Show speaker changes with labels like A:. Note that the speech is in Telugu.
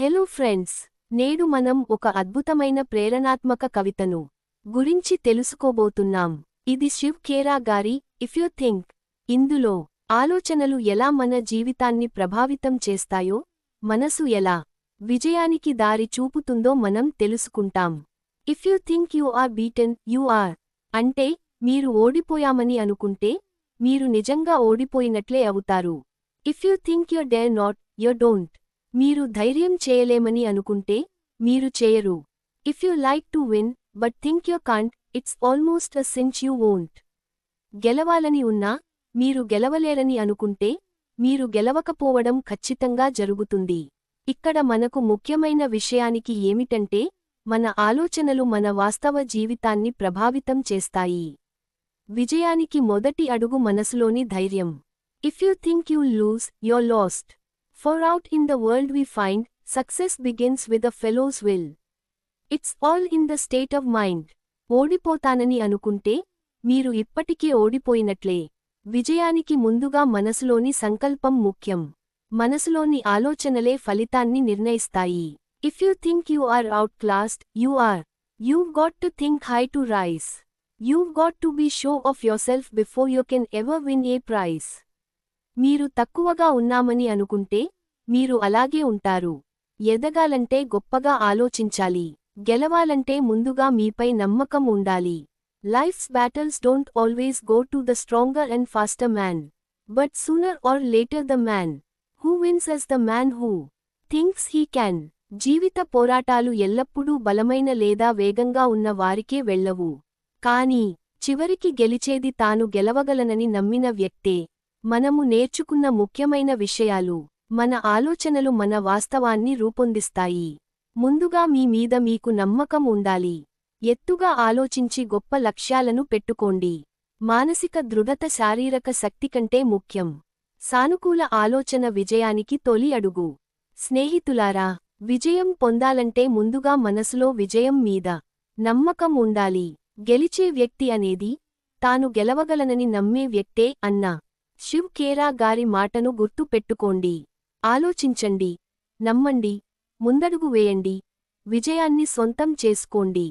A: హలో ఫ్రెండ్స్, నేడు మనం ఒక అద్భుతమైన ప్రేరణాత్మక కవితను గురించి తెలుసుకోబోతున్నాం. ఇది శివ్ ఖేరా గారి ఇఫ్ యు థింక్. ఇందులో ఆలోచనలు ఎలా మన జీవితాన్ని ప్రభావితం చేస్తాయో, మనసు ఎలా విజయానికి దారి చూపుతుందో మనం తెలుసుకుంటాం. If you think you are beaten, you are. అంటే మీరు ఓడిపోయామని అనుకుంటే మీరు నిజంగా ఓడిపోయినట్లే అవుతారు. If you think you dare not, you don't. మీరు ధైర్యం చేయలేమని అనుకుంటే మీరు చేయరు. If you like to win but think you can't, it's almost a cinch you won't. గెలవాలని ఉన్నా మీరు గెలవలేరని అనుకుంటే మీరు గెలవకపోవడం ఖచ్చితంగా జరుగుతుంది. ఇక్కడ మనకు ముఖ్యమైన విషయానికి ఏమిటంటే, మన ఆలోచనలు మన వాస్తవ జీవితాన్ని ప్రభావితం చేస్తాయి. విజయానికి మొదటి అడుగు మనసులోని ధైర్యం. If you think you lose, you're lost. For out in the world we find, success begins with a fellow's will. It's all in the state of mind. ఓడిపోతానని అనుకుంటే మీరు ఇప్పటికే ఓడిపోయినట్లే. విజయానికి ముందుగా మనసులోని సంకల్పం ముఖ్యం. మనసులోని ఆలోచనలే ఫలితాన్ని నిర్ణయిస్తాయి. If you think you are outclassed, you are. You've got to think high to rise. You've got to be sure of yourself before you can ever win a prize. మీరు తక్కువగా ఉన్నామని అనుకుంటే మీరు అలాగే ఉంటారు. ఎదగాలంటే గొప్పగా ఆలోచించాలి. గెలవాలంటే ముందుగా మీపై నమ్మకం ఉండాలి. Life's battles don't always go to the stronger and faster man. But sooner or later the man who wins is the man who thinks he can. జీవిత పోరాటాలు ఎల్లప్పుడూ బలమైన లేదా వేగంగా ఉన్న వారికే వెళ్ళవు. కానీ చివరికి గెలిచేది తాను గెలవగలనని నమ్మిన వ్యక్తే. మనము నేర్చుకున్న ముఖ్యమైన విషయాలు. మన ఆలోచనలు మన వాస్తవాన్ని రూపొందిస్తాయి. ముందుగా మీ మీద మీకు నమ్మకం ఉండాలి. ఎత్తుగా ఆలోచించి గొప్ప లక్ష్యాలను పెట్టుకోండి. మానసిక దృఢత శారీరక శక్తి కంటే ముఖ్యం. సానుకూల ఆలోచన విజయానికి తొలి అడుగు. స్నేహితులారా, విజయం పొందాలంటే ముందుగా మనసులో విజయం మీద నమ్మకం ఉండాలి. గెలిచే వ్యక్తి అనేది తాను గెలవగలనని నమ్మే వ్యక్తే అన్న శివ్ ఖేరా గారి మాటను గుర్తు పెట్టుకోండి. ఆలోచించండి, నమ్మండి, ముందడుగు వేయండి, విజయాన్ని సొంతం చేసుకోండి.